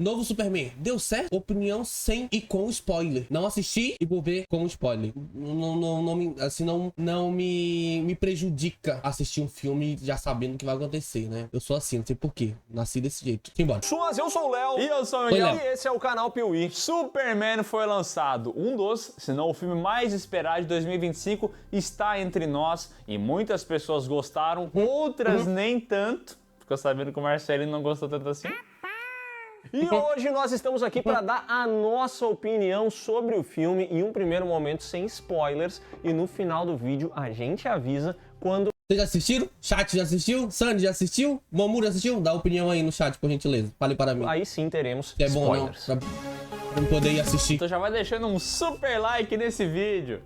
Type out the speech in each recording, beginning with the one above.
Novo Superman, deu certo? Opinião sem e com spoiler. Não assisti e vou ver com spoiler. Não me prejudica assistir um filme já sabendo o que vai acontecer, né? Eu sou assim, não sei porquê. Nasci desse jeito. Simbora. Eu sou o Léo. E eu sou o Oi, Miguel. Léo. E esse é o canal Piuí. Superman foi lançado. Um dos, se não o filme mais esperado de 2025, está entre nós. E muitas pessoas gostaram, outras nem tanto. Ficou sabendo que o Marcelinho não gostou tanto assim? E hoje nós estamos aqui para dar a nossa opinião sobre o filme em um primeiro momento sem spoilers e no final do vídeo a gente avisa quando... Vocês já assistiram? Chat já assistiu? Sandy já assistiu? Mamu já assistiu? Dá opinião aí no chat, por gentileza. Fale para mim. Aí sim teremos Se é bom ou não, spoilers. pra eu poder ir assistir. Então já vai deixando um super like nesse vídeo.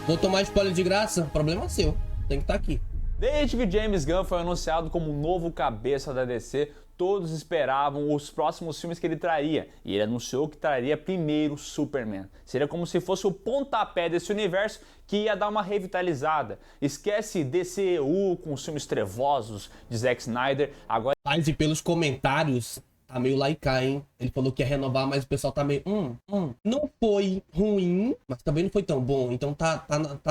Vou tomar spoiler de graça? Problema seu. Tem que estar aqui. Desde que James Gunn foi anunciado como o novo cabeça da DC, todos esperavam os próximos filmes que ele traria. E ele anunciou que traria primeiro Superman. Seria como se fosse o pontapé desse universo que ia dar uma revitalizada. Esquece DCEU com os filmes trevosos de Zack Snyder. Agora Mas e pelos comentários, tá meio lá e cá, hein? Ele falou que ia renovar, mas o pessoal tá meio... Não foi ruim, mas também não foi tão bom. Então tá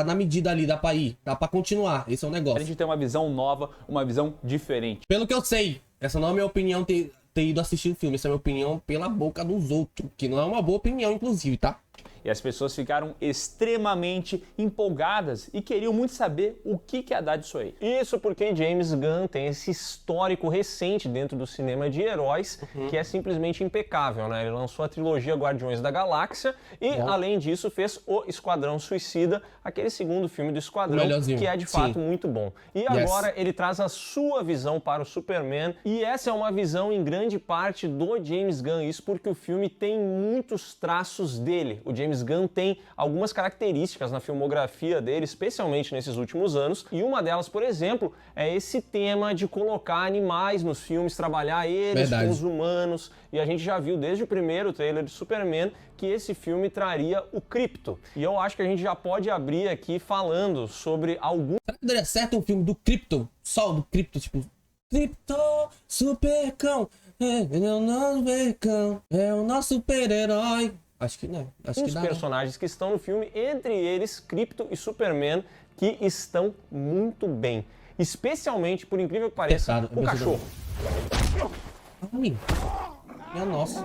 na medida ali, dá pra ir. Dá pra continuar. Esse é o a negócio. gente tem uma visão nova, uma visão diferente. Pelo que eu sei, essa não é a minha opinião ter ido assistir o filme. Essa é a minha opinião pela boca dos outros. Que não é uma boa opinião, inclusive, tá? E as pessoas ficaram extremamente empolgadas e queriam muito saber o que ia dar disso aí. Isso porque James Gunn tem esse histórico recente dentro do cinema de heróis que é simplesmente impecável, né? Ele lançou a trilogia Guardiões da Galáxia e, além disso, fez o Esquadrão Suicida, aquele segundo filme do Esquadrão, Melhorzinho. que é de fato Sim. muito bom. E agora ele traz a sua visão para o Superman e essa é uma visão em grande parte do James Gunn, isso porque o filme tem muitos traços dele. O James Gunn tem algumas características na filmografia dele, especialmente nesses últimos anos, e uma delas, por exemplo, é esse tema de colocar animais nos filmes, trabalhar eles com os humanos, e a gente já viu desde o primeiro trailer de Superman que esse filme traria o Krypto. E eu acho que a gente já pode abrir aqui falando sobre algum... Será que daria certo um filme do Krypton? Só do Krypton, tipo... Krypton, supercão, é o nosso supercão, é o nosso super-herói. Acho que não. Acho que os dá, personagens que estão no filme, entre eles Krypto e Superman, que estão muito bem. Especialmente, por incrível que pareça, Pesado, o cachorro. Ai, minha nossa.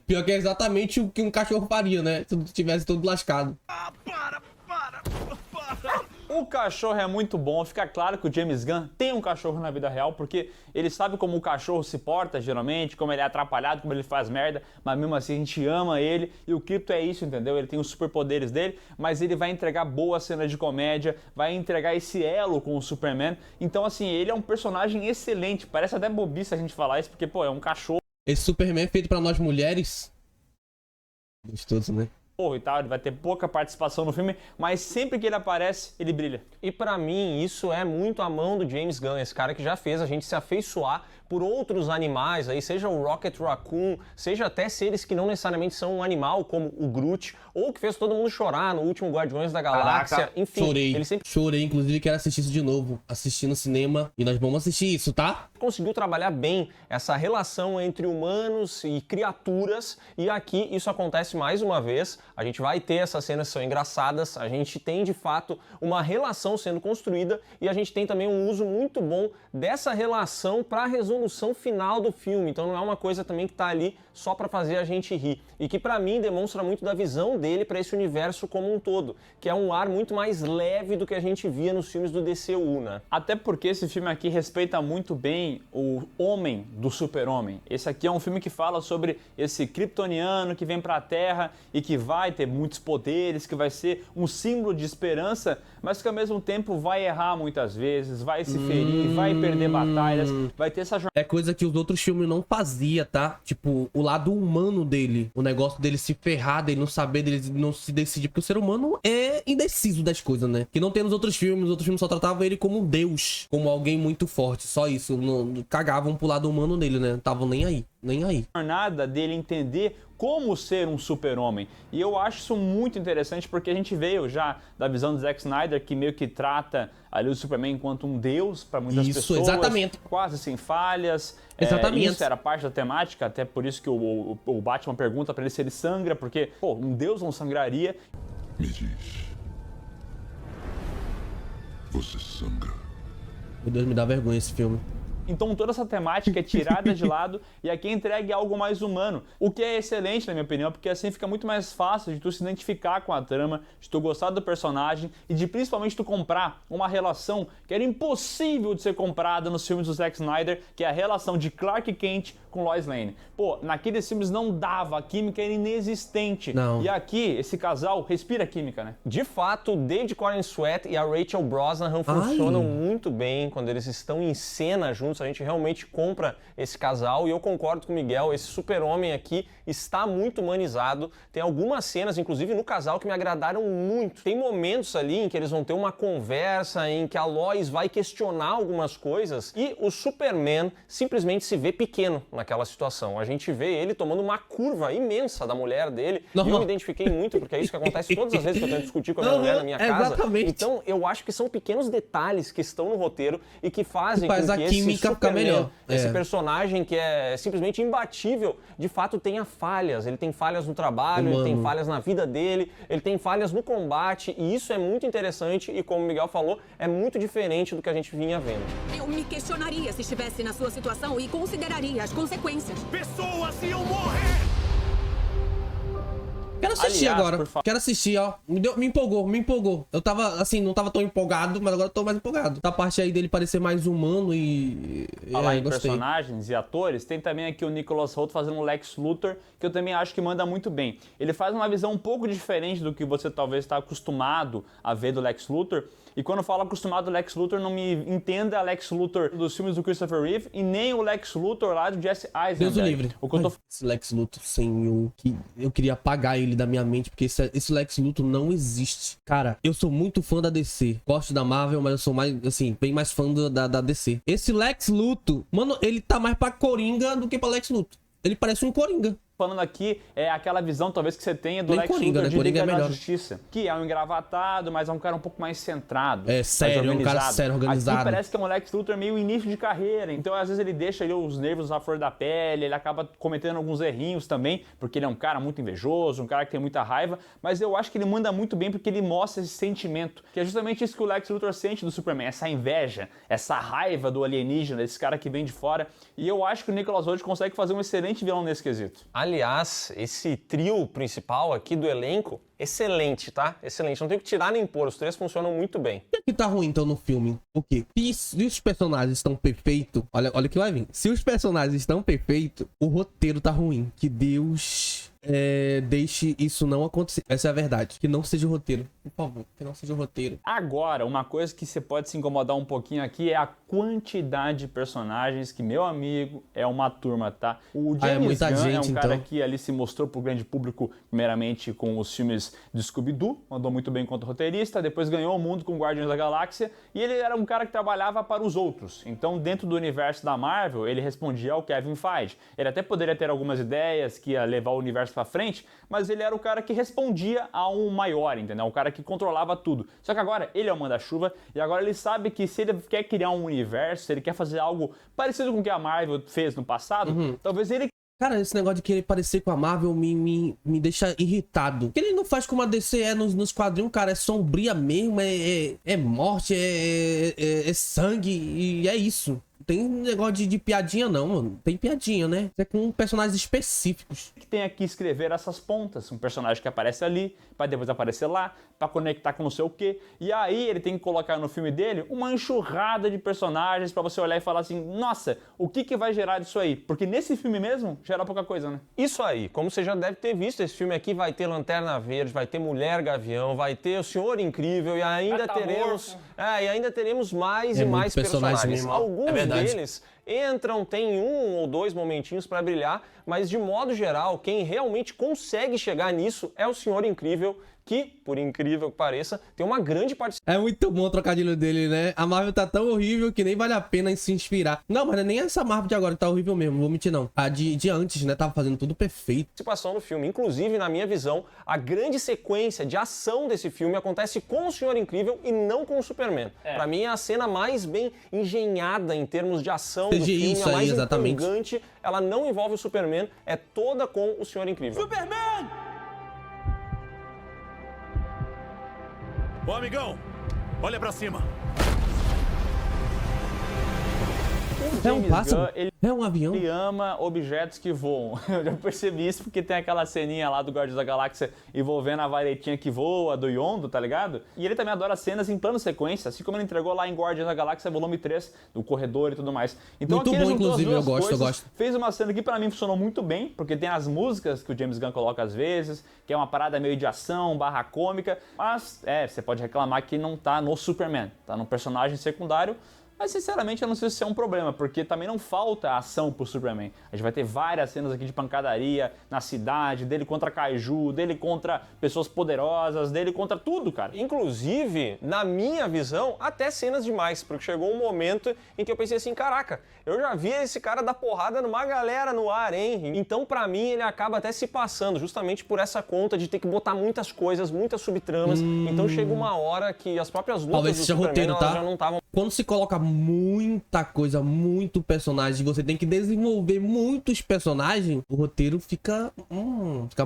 Pior que é exatamente o que um cachorro faria, né? Se tivesse todo lascado. O cachorro é muito bom, fica claro que o James Gunn tem um cachorro na vida real, porque ele sabe como o cachorro se porta geralmente, como ele é atrapalhado, como ele faz merda, mas mesmo assim a gente ama ele, e o Krypto é isso, entendeu? Ele tem os superpoderes dele, mas ele vai entregar boas cenas de comédia, vai entregar esse elo com o Superman, então assim, ele é um personagem excelente, parece até bobice a gente falar isso, porque pô, é um cachorro Esse Superman feito pra nós mulheres. Gostoso, né? e tal, ele vai ter pouca participação no filme, mas sempre que ele aparece, ele brilha. E pra mim, isso é muito a mão do James Gunn, esse cara que já fez a gente se afeiçoar por outros animais, aí seja o Rocket Raccoon, seja até seres que não necessariamente são um animal, como o Groot, ou que fez todo mundo chorar no último Guardiões da Galáxia, Caraca, enfim. Chorei. Ele sempre Chorei, inclusive quero assistir isso de novo. Assistir no cinema. E nós vamos assistir isso, tá? conseguiu trabalhar bem essa relação entre humanos e criaturas, e aqui isso acontece mais uma vez. A gente vai ter essas cenas que são engraçadas, a gente tem de fato uma relação sendo construída e a gente tem também um uso muito bom dessa relação para a resolução final do filme. Então não é uma coisa também que está ali só para fazer a gente rir, e que para mim demonstra muito da visão dele para esse universo como um todo, que é um ar muito mais leve do que a gente via nos filmes do DCU, né? Até porque esse filme aqui respeita muito bem o homem do super-homem. Esse aqui é um filme que fala sobre esse kryptoniano que vem pra Terra e que vai ter muitos poderes, que vai ser um símbolo de esperança, mas que ao mesmo tempo vai errar muitas vezes, vai se ferir, vai perder batalhas, vai ter essa jornada. É coisa que os outros filmes não fazia, tá? Tipo, o lado humano dele, o negócio dele se ferrar, dele não saber, dele não se decidir, porque o ser humano é indeciso das coisas, né? Que não tem nos outros filmes só tratavam ele como um deus, como alguém muito forte, só isso. cagavam pro lado humano dele, né? Estavam nem aí. Jornada dele entender como ser um super-homem. E eu acho isso muito interessante porque a gente veio já da visão do Zack Snyder, que meio que trata ali o Superman enquanto um deus para muitas pessoas. Exatamente. Quase sem falhas. Exatamente. Isso era parte da temática, até por isso que o Batman pergunta para ele se ele sangra, porque, pô, um deus não sangraria. Me diz. Você sangra? Meu Deus, me dá vergonha esse filme. Então toda essa temática é tirada de lado e aqui é entregue algo mais humano, o que é excelente na minha opinião, porque assim fica muito mais fácil de tu se identificar com a trama, de tu gostar do personagem e de principalmente tu comprar uma relação que era impossível de ser comprada nos filmes do Zack Snyder, que é a relação de Clark Kent com Lois Lane. Pô, naqueles filmes não dava, a química era inexistente. Não. E aqui, esse casal respira química, né? De fato, David Corenswet e a Rachel Brosnahan funcionam muito bem quando eles estão em cena juntos. A gente realmente compra esse casal e eu concordo com o Miguel, esse super-homem aqui está muito humanizado. Tem algumas cenas, inclusive no casal, que me agradaram muito. Tem momentos ali em que eles vão ter uma conversa, em que a Lois vai questionar algumas coisas e o Superman simplesmente se vê pequeno naquela situação. A gente vê ele tomando uma curva imensa da mulher dele e eu me identifiquei muito, porque é isso que acontece todas as vezes que eu tento discutir com a minha mulher na minha casa. Exatamente. Então, eu acho que são pequenos detalhes que estão no roteiro e que fazem Faz com a que química esse ficar Superman, melhor. esse personagem que é simplesmente imbatível, de fato tenha falhas. Ele tem falhas no trabalho, ele tem falhas na vida dele, ele tem falhas no combate e isso é muito interessante e, como o Miguel falou, é muito diferente do que a gente vinha vendo. Eu me questionaria se estivesse na sua situação e consideraria as consequências. Pessoas iam morrer! Quero assistir agora. Quero assistir, ó. Me empolgou. Eu tava, assim, não tava tão empolgado, mas agora eu tô mais empolgado. Da parte aí dele parecer mais humano e... Falar em gostei. personagens e atores, tem também aqui o Nicholas Hoult fazendo o Lex Luthor, que eu também acho que manda muito bem. Ele faz uma visão um pouco diferente do que você talvez está acostumado a ver do Lex Luthor. E quando eu falo acostumado ao Lex Luthor, não me entenda Lex Luthor dos filmes do Christopher Reeve e nem o Lex Luthor lá do Jesse Eisenberg. Deus o livre. O que eu tô... Esse Lex Luthor, senhor, que eu queria apagar ele da minha mente, porque esse Lex Luthor não existe. Cara, eu sou muito fã da DC. Gosto da Marvel, mas eu sou mais, assim, bem mais fã da DC. Esse Lex Luthor, mano, ele tá mais pra Coringa do que pra Lex Luthor. Ele parece um Coringa. Falando aqui é aquela visão talvez que você tenha do Nem Lex Coringa, Luthor né? de Coringa Liga é da melhor. Justiça, que é um engravatado, mas é um cara um pouco mais centrado. É sério, mais é um cara organizado. sério, organizado. Aqui parece que é um Lex Luthor meio início de carreira, então às vezes ele deixa ali os nervos à flor da pele, ele acaba cometendo alguns errinhos também, porque ele é um cara muito invejoso, um cara que tem muita raiva, mas eu acho que ele manda muito bem porque ele mostra esse sentimento, que é justamente isso que o Lex Luthor sente do Superman, essa inveja, essa raiva do alienígena, desse cara que vem de fora, e eu acho que o Nicholas Hoult consegue fazer um excelente vilão nesse quesito. Aliás, esse trio principal aqui do elenco, excelente, tá? Excelente. Não tem o que tirar nem pôr, os três funcionam muito bem. O que tá ruim, então, no filme? O quê? Se os personagens estão perfeitos... Olha o que vai vir. Se os personagens estão perfeitos, o roteiro tá ruim. Que Deus... deixe isso não acontecer. Essa é a verdade. Que não seja o roteiro. Por favor, que não seja o roteiro. Agora, uma coisa que você pode se incomodar um pouquinho aqui é a quantidade de personagens que, meu amigo, é uma turma, tá? O James Gunn é um cara que ali se mostrou pro grande público, primeiramente com os filmes de Scooby-Doo, mandou muito bem enquanto roteirista, depois ganhou o mundo com Guardiões da Galáxia, e ele era um cara que trabalhava para os outros. Então, dentro do universo da Marvel, ele respondia ao Kevin Feige. Ele até poderia ter algumas ideias que ia levar o universo pra frente, mas ele era o cara que respondia a um maior, entendeu? O cara que controlava tudo. Só que agora ele é o manda-chuva e agora ele sabe que se ele quer criar um universo, se ele quer fazer algo parecido com o que a Marvel fez no passado, talvez ele... Cara, esse negócio de querer parecer com a Marvel me deixa irritado. Porque ele não faz como a DC é nos quadrinhos, cara. É sombria mesmo, é morte, é sangue e é isso. Tem negócio de piadinha não, mano. Tem piadinha, né? É com personagens específicos. Que tem aqui escrever essas pontas. Um personagem que aparece ali, pra depois aparecer lá, pra conectar com não sei o quê. E aí ele tem que colocar no filme dele uma enxurrada de personagens pra você olhar e falar assim, nossa, o que vai gerar disso aí? Porque nesse filme mesmo, gera pouca coisa, né? Isso aí, como você já deve ter visto, esse filme aqui vai ter Lanterna Verde, vai ter Mulher Gavião, vai ter o Senhor Incrível e ainda teremos mais e mais personagens. Alguns deles entram, tem um ou dois momentinhos para brilhar, mas de modo geral, quem realmente consegue chegar nisso é o Senhor Incrível, que, por incrível que pareça, tem uma grande participação. É muito bom o trocadilho dele, né? A Marvel tá tão horrível que nem vale a pena se inspirar. Não, mas não é nem essa Marvel de agora que tá horrível mesmo, não vou mentir não. A de antes, né, tava fazendo tudo perfeito. No filme. Inclusive, na minha visão, a grande sequência de ação desse filme acontece com o Senhor Incrível e não com o Superman. Pra mim, é a cena mais bem engenhada em termos de ação do CGI, filme, isso a aí, mais exatamente. empolgante. Ela não envolve o Superman, é toda com o Senhor Incrível. Superman! Ô, amigão, olha pra cima. É um James pássaro? Gunn, ele É um avião? ama objetos que voam. Eu já percebi isso porque tem aquela ceninha lá do Guardiões da Galáxia envolvendo a varetinha que voa, do Yondo, tá ligado? E ele também adora cenas em plano sequência, assim como ele entregou lá em Guardiões da Galáxia volume 3, do corredor e tudo mais. Então Muito aqui ele bom, juntou as inclusive, duas eu gosto, coisas, fez uma cena que pra mim funcionou muito bem, porque tem as músicas que o James Gunn coloca às vezes, que é uma parada meio de ação, barra cômica, mas você pode reclamar que não tá no Superman, tá no personagem secundário. Mas, sinceramente, eu não sei se isso é um problema, porque também não falta ação pro Superman. A gente vai ter várias cenas aqui de pancadaria na cidade, dele contra Kaiju, dele contra pessoas poderosas, dele contra tudo, cara. Inclusive, na minha visão, até cenas demais, porque chegou um momento em que eu pensei assim, caraca, eu já vi esse cara dar porrada numa galera no ar, hein? Então, pra mim, ele acaba até se passando, justamente por essa conta de ter que botar muitas coisas, muitas subtramas. Então, chega uma hora que as próprias lutas Talvez do seja Superman, roteiro, elas tá? já não estavam... Quando se coloca muita coisa, muito personagem, você tem que desenvolver muitos personagens, o roteiro fica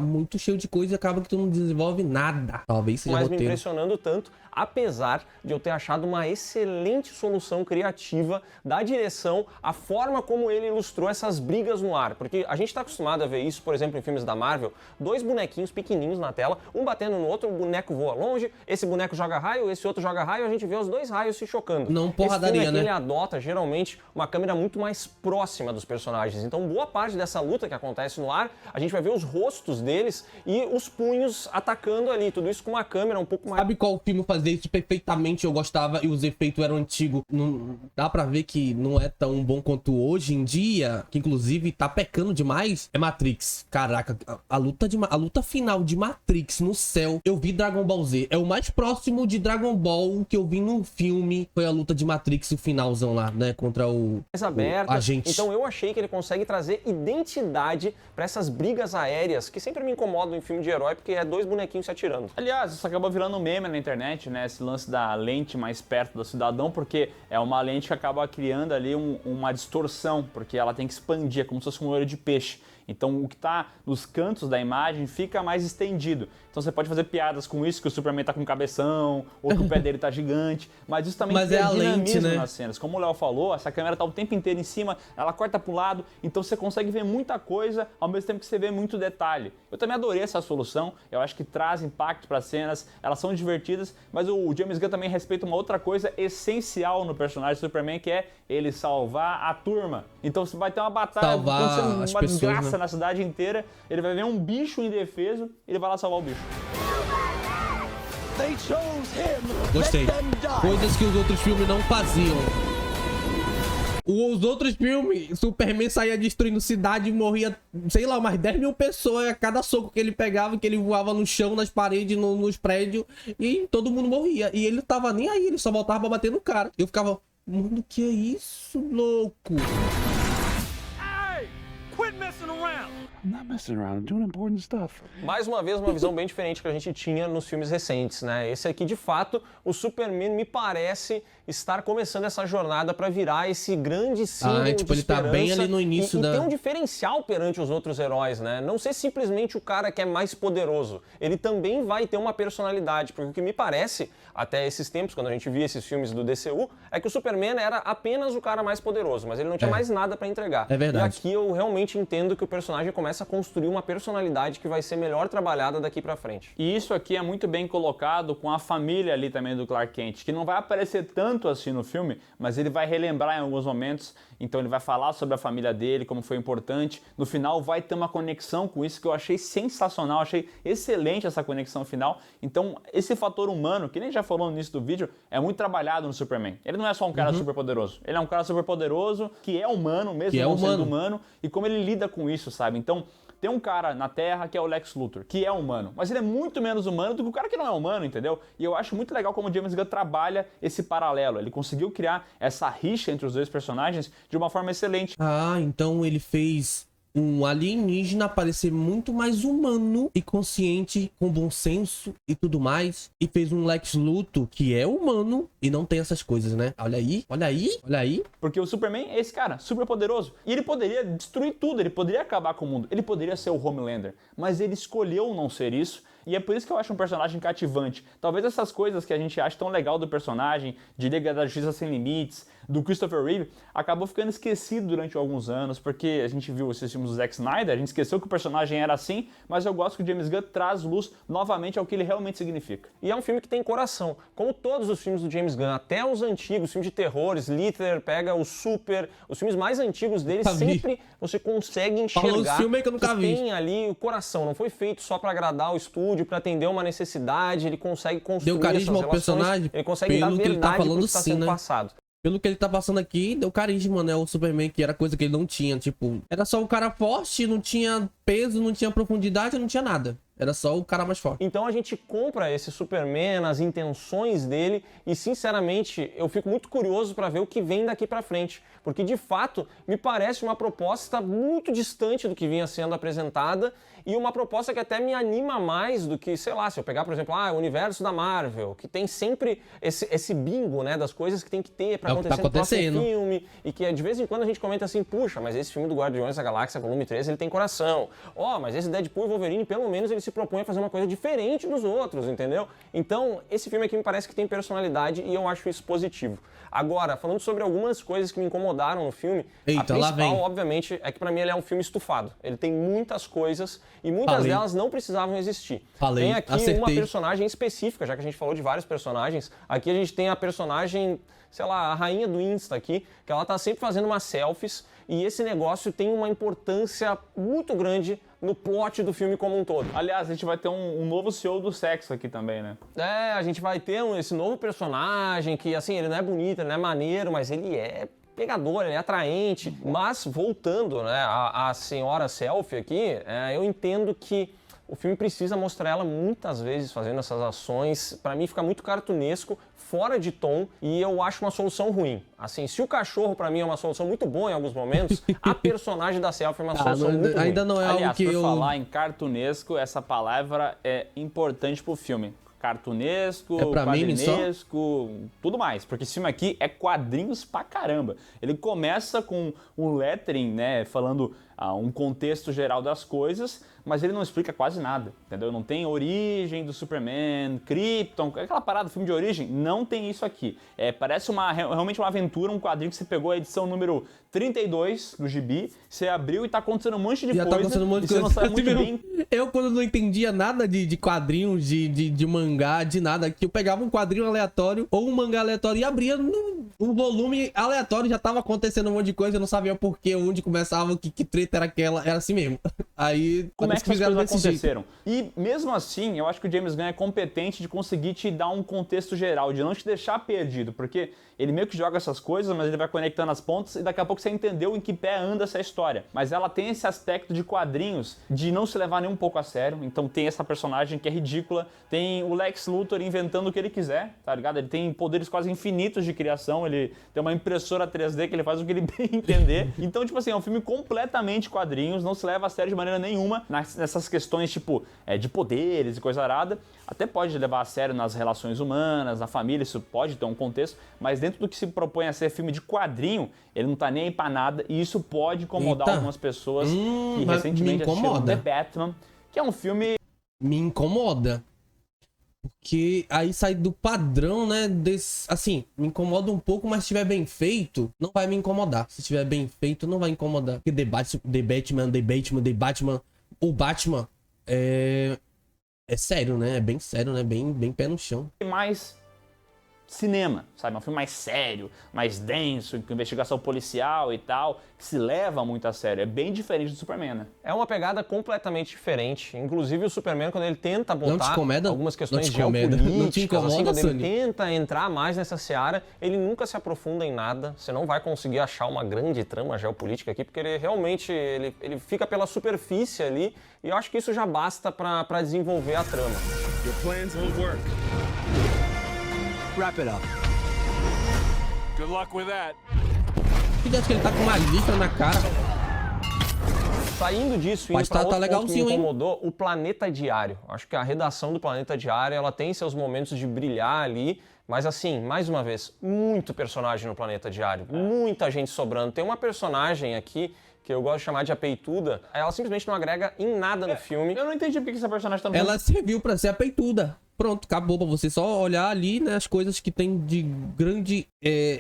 muito cheio de coisa e acaba que tu não desenvolve nada. Talvez seja Mas me roteiro. impressionando tanto, apesar de eu ter achado uma excelente solução criativa da direção, a forma como ele ilustrou essas brigas no ar. Porque a gente está acostumado a ver isso, por exemplo, em filmes da Marvel, 2 bonequinhos pequenininhos na tela, um batendo no outro, o boneco voa longe, esse boneco joga raio, esse outro joga raio, a gente vê os 2 raios se chocando. Não porradaria, esse filme aqui, né? ele adota, geralmente, uma câmera muito mais próxima dos personagens. Então, boa parte dessa luta que acontece no ar, a gente vai ver os rostos deles e os punhos atacando ali. Tudo isso com uma câmera um pouco mais... Sabe qual filme fazia isso perfeitamente? Eu gostava e os efeitos eram antigos. Não dá pra ver que não é tão bom quanto hoje em dia, que inclusive tá pecando demais. É Matrix. Caraca, a luta final de Matrix no céu. Eu vi Dragon Ball Z. É o mais próximo de Dragon Ball que eu vi num filme. Foi a luta de Matrix, o finalzão lá, né? Contra o aberta. agente. Então eu achei que ele consegue trazer identidade pra essas brigas aéreas que sempre me incomodam em filme de herói, porque é 2 bonequinhos se atirando. Aliás, isso acabou virando um meme na internet, né? Esse lance da lente mais perto do cidadão, porque é uma lente que acaba criando ali uma distorção, porque ela tem que expandir, é como se fosse um olho de peixe. Então o que está nos cantos da imagem fica mais estendido. Então você pode fazer piadas com isso, que o Superman tá com cabeção, ou que o pé dele tá gigante, mas isso também Mas cria é a lente, dinamismo né? nas cenas. Como o Léo falou, essa câmera tá o tempo inteiro em cima, ela corta pro lado, então você consegue ver muita coisa ao mesmo tempo que você vê muito detalhe. Eu também adorei essa solução, eu acho que traz impacto para as cenas, elas são divertidas, mas o James Gunn também respeita uma outra coisa essencial no personagem do Superman, que é ele salvar a turma. Então você vai ter uma batalha, Salvar acontecendo as uma pessoas, desgraça, né? na cidade inteira, ele vai ver um bicho indefeso, ele vai lá salvar o bicho. They chose him. Gostei. Let them die. Coisas que os outros filmes não faziam. Os outros filmes, Superman saía destruindo cidade e morria, sei lá, umas 10 mil pessoas a cada soco que ele pegava, que ele voava no chão, nas paredes, nos prédios, e todo mundo morria. E ele tava nem aí, ele só voltava pra bater no cara. Eu ficava, mano, que é isso, louco? Hey, quit messing around. I'm not messing around. I'm doing important stuff. Mais uma vez, uma visão bem diferente que a gente tinha nos filmes recentes, né? Esse aqui, de fato, o Superman me parece estar começando essa jornada para virar esse grande símbolo de ele tá esperança bem ali no início e da... tem um diferencial perante os outros heróis, né? Não ser simplesmente o cara que é mais poderoso. Ele também vai ter uma personalidade, porque o que me parece, até esses tempos, quando a gente via esses filmes do DCU, é que o Superman era apenas o cara mais poderoso, mas ele não tinha mais nada para entregar. É verdade. E aqui eu realmente entendo que o personagem começa a construir uma personalidade que vai ser melhor trabalhada daqui pra frente. E isso aqui é muito bem colocado com a família ali também do Clark Kent, que não vai aparecer tanto assim no filme, mas ele vai relembrar em alguns momentos, então ele vai falar sobre a família dele, como foi importante. No final vai ter uma conexão com isso que eu achei sensacional, achei excelente essa conexão final. Então esse fator humano, que nem já falou no início do vídeo, é muito trabalhado no Superman. Ele não é só um cara super poderoso, ele é um cara super poderoso que é humano, mesmo não sendo humano, e como ele lida com isso, sabe? Então tem um cara na Terra que é o Lex Luthor, que é humano, mas ele é muito menos humano do que o cara que não é humano, entendeu? E eu acho muito legal como o James Gunn trabalha esse paralelo. Ele conseguiu criar essa rixa entre os dois personagens de uma forma excelente. Ah, então ele fez um alienígena parecer muito mais humano e consciente, com bom senso e tudo mais. E fez um Lex Luthor que é humano e não tem essas coisas, né? Olha aí, olha aí, olha aí. Porque o Superman é esse cara, super poderoso. E ele poderia destruir tudo, ele poderia acabar com o mundo, ele poderia ser o Homelander. Mas ele escolheu não ser isso. E é por isso que eu acho um personagem cativante. Talvez essas coisas que a gente acha tão legal do personagem, de Liga da Justiça Sem Limites, do Christopher Reeve, acabou ficando esquecido durante alguns anos, porque a gente viu esses filmes do Zack Snyder, a gente esqueceu que o personagem era assim, mas eu gosto que o James Gunn traz luz novamente ao que ele realmente significa. E é um filme que tem coração, como todos os filmes do James Gunn, até os antigos, filmes de terror, Slither, pega o Super, os filmes mais antigos dele, sempre você consegue enxergar filme que eu nunca vi. Tem ali o coração, não foi feito só pra agradar o estúdio, pra atender uma necessidade, ele consegue construir deu carisma ao personagem, ele consegue dar pelo que ele tá verdade falando, pro que tá sim, sendo né? passado. Pelo que ele tá passando aqui, deu carisma, né? O Superman, que era coisa que ele não tinha. Tipo, era só um cara forte, não tinha peso, não tinha profundidade, não tinha nada. Era só o cara mais forte. Então a gente compra esse Superman, as intenções dele e, sinceramente, eu fico muito curioso para ver o que vem daqui para frente. Porque, de fato, me parece uma proposta muito distante do que vinha sendo apresentada e uma proposta que até me anima mais do que, sei lá, se eu pegar, por exemplo, o universo da Marvel, que tem sempre esse bingo, né, das coisas que tem que ter para acontecer no próximo filme e que de vez em quando a gente comenta assim, puxa, mas esse filme do Guardiões da Galáxia, volume 3, ele tem coração. Mas esse Deadpool e Wolverine, pelo menos, ele se propõe a fazer uma coisa diferente dos outros, entendeu? Então, esse filme aqui me parece que tem personalidade e eu acho isso positivo. Agora, falando sobre algumas coisas que me incomodaram no filme, a principal, obviamente, é que pra mim ele é um filme estufado. Ele tem muitas coisas e muitas delas não precisavam existir. Tem aqui uma personagem específica, já que a gente falou de vários personagens. Aqui a gente tem a personagem, sei lá, a rainha do Insta aqui, que ela tá sempre fazendo umas selfies e esse negócio tem uma importância muito grande no plot do filme como um todo. Aliás, a gente vai ter um novo CEO do sexo aqui também, né? A gente vai ter esse novo personagem que, assim, ele não é bonito, ele não é maneiro, mas ele é pegador, ele é atraente. Mas, voltando, né, a senhora selfie aqui, eu entendo que o filme precisa mostrar ela muitas vezes fazendo essas ações. Pra mim fica muito cartunesco, fora de tom, e eu acho uma solução ruim. Assim, se o cachorro pra mim é uma solução muito boa em alguns momentos, a personagem da selfie é uma solução muito ruim. Ainda não é algo que por falar em cartunesco, essa palavra é importante pro filme. Cartunesco, quadrinesco, tudo mais. Porque esse filme aqui é quadrinhos pra caramba. Ele começa com um lettering, né, falando um contexto geral das coisas, mas ele não explica quase nada, entendeu? Não tem origem do Superman, Krypton, aquela parada do filme de origem, não tem isso aqui. Parece realmente uma aventura, um quadrinho que você pegou a edição número 32 do Gibi, você abriu e tá acontecendo um monte de coisa, tá acontecendo um monte de coisa. Você não sabe muito bem. Eu, quando não entendia nada de quadrinhos, de mangá, de nada, que eu pegava um quadrinho aleatório ou um mangá aleatório e abria um volume aleatório, já tava acontecendo um monte de coisa, eu não sabia por quê, onde começava, que treta era aquela, era assim mesmo. Aí, como é que essas coisas aconteceram? E mesmo assim, eu acho que o James Gunn é competente de conseguir te dar um contexto geral, de não te deixar perdido, porque ele meio que joga essas coisas, mas ele vai conectando as pontas e daqui a pouco você entendeu em que pé anda essa história. Mas ela tem esse aspecto de quadrinhos, de não se levar nem um pouco a sério, então tem essa personagem que é ridícula, tem o Lex Luthor inventando o que ele quiser, tá ligado? Ele tem poderes quase infinitos de criação, ele tem uma impressora 3D que ele faz o que ele bem entender. Então, tipo assim, é um filme completamente quadrinhos, não se leva a sério de maneira nenhuma nessas questões, tipo, de poderes e coisa arada. Até pode levar a sério nas relações humanas, na família, isso pode ter um contexto, mas dentro do que se propõe a ser filme de quadrinho, ele não tá nem aí pra nada, e isso pode incomodar algumas pessoas que recentemente assistiram The Batman, que é um filme... Me incomoda. Porque aí sai do padrão, né? Assim, me incomoda um pouco, mas se estiver bem feito, não vai me incomodar. Se estiver bem feito, não vai incomodar. Porque The Batman, o Batman é sério, né? É bem sério, né? Bem pé no chão. Mais cinema, sabe? É um filme mais sério, mais denso, com investigação policial e tal, que se leva muito a sério. É bem diferente do Superman, né? É uma pegada completamente diferente. Inclusive o Superman, quando ele tenta Não te botar incomoda? algumas questões Não te incomoda? geopolíticas, Não te incomoda, assim, quando Sani? ele tenta entrar mais nessa seara, ele nunca se aprofunda em nada. Você não vai conseguir achar uma grande trama geopolítica aqui, porque ele realmente ele fica pela superfície ali, e eu acho que isso já basta pra desenvolver a trama. Your plans won't work. Wrap it up. Good luck with that. Que acho que ele tá com uma lista na cara. Saindo disso, Mas indo pra tá outro legal ponto que sim, me hein? incomodou, o Planeta Diário. Acho que a redação do Planeta Diário, ela tem seus momentos de brilhar ali, mas assim, mais uma vez, muito personagem no Planeta Diário, muita gente sobrando. Tem uma personagem aqui que eu gosto de chamar de a peituda, ela simplesmente não agrega em nada no filme. Eu não entendi por que essa personagem tá no filme. Ela serviu pra ser a peituda. Pronto, acabou pra você só olhar ali, né, as coisas que tem de grande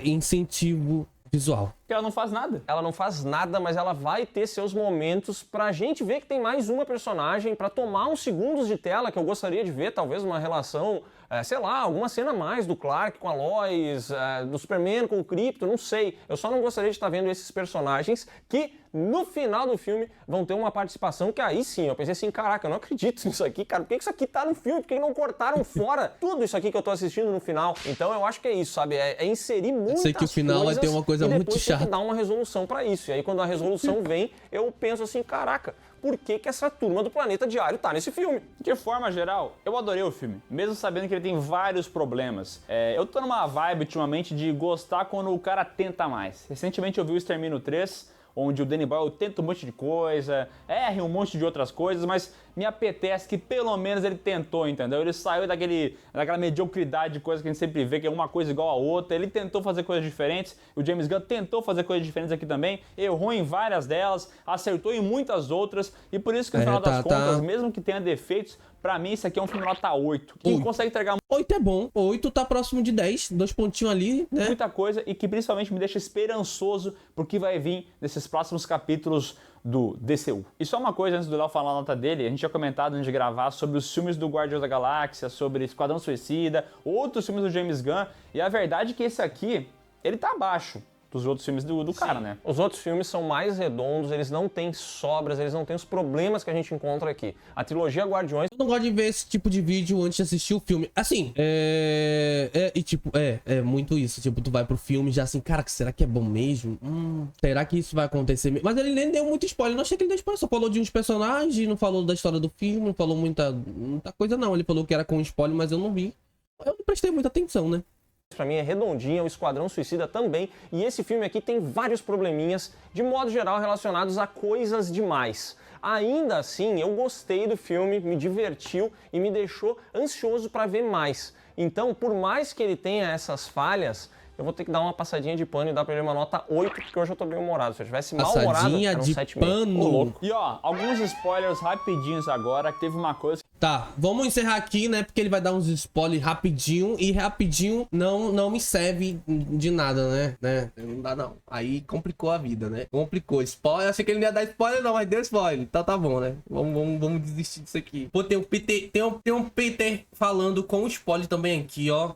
incentivo visual. Porque ela não faz nada. Ela não faz nada, mas ela vai ter seus momentos pra gente ver que tem mais uma personagem, pra tomar uns segundos de tela que eu gostaria de ver, talvez uma relação, sei lá, alguma cena a mais do Clark com a Lois, do Superman com o Krypto, não sei. Eu só não gostaria de estar vendo esses personagens que no final do filme vão ter uma participação que aí sim, eu pensei assim, caraca, eu não acredito nisso aqui, cara, por que isso aqui tá no filme? Por que não cortaram fora tudo isso aqui que eu tô assistindo no final? Então eu acho que é isso, sabe? É inserir muitas Sei que o final vai ter uma coisa e muito depois tem chata. que dar uma resolução pra isso. E aí quando a resolução vem, eu penso assim, caraca, por que essa turma do Planeta Diário tá nesse filme? De forma geral, eu adorei o filme, mesmo sabendo que ele tem vários problemas. Eu tô numa vibe ultimamente de gostar quando o cara tenta mais. Recentemente eu vi o Extermínio 3, onde o Danny Boyle tenta um monte de coisa, erra um monte de outras coisas, mas me apetece que pelo menos ele tentou, entendeu? Ele saiu daquela mediocridade de coisa que a gente sempre vê, que é uma coisa igual a outra. Ele tentou fazer coisas diferentes, o James Gunn tentou fazer coisas diferentes aqui também, errou em várias delas, acertou em muitas outras, e por isso que no final das contas, mesmo que tenha defeitos, pra mim esse aqui é um filme nota 8. Quem consegue entregar 8 é bom, 8 tá próximo de 10, 2 pontinhos ali, né? muita coisa e que principalmente me deixa esperançoso pro que vai vir nesses próximos capítulos do DCU. E só uma coisa antes do Léo falar a nota dele, a gente tinha comentado antes de gravar sobre os filmes do Guardiões da Galáxia, sobre Esquadrão Suicida, outros filmes do James Gunn, e a verdade é que esse aqui, ele tá abaixo dos outros filmes do cara, né? Os outros filmes são mais redondos, eles não têm sobras, eles não têm os problemas que a gente encontra aqui. A trilogia Guardiões... Eu não gosto de ver esse tipo de vídeo antes de assistir o filme. Assim, é muito isso. Tipo, tu vai pro filme já assim, cara, será que é bom mesmo? Será que isso vai acontecer mesmo? Mas ele nem deu muito spoiler. Eu não achei que ele deu spoiler. Só falou de uns personagens, não falou da história do filme, não falou muita coisa, não. Ele falou que era com spoiler, mas eu não vi. Eu não prestei muita atenção, né? Pra mim é redondinha, o Esquadrão Suicida também, e esse filme aqui tem vários probleminhas, de modo geral, relacionados a coisas demais. Ainda assim, eu gostei do filme, me divertiu e me deixou ansioso para ver mais. Então, por mais que ele tenha essas falhas, eu vou ter que dar uma passadinha de pano e dar pra ele uma nota 8, porque hoje eu tô bem humorado. Se eu tivesse mal-humorado, Passadinha era um de 7,5. pano. Ô, louco. E ó, alguns spoilers rapidinhos agora, que teve uma coisa... Tá, vamos encerrar aqui, né? Porque ele vai dar uns spoilers rapidinho. E rapidinho não me serve de nada, né? Não dá, não. Aí complicou a vida, né? Complicou. Spoiler. Achei que ele não ia dar spoiler, não, mas deu spoiler. Então tá bom, né? Vamos desistir disso aqui. Pô, tem um Peter falando com spoiler também aqui, ó.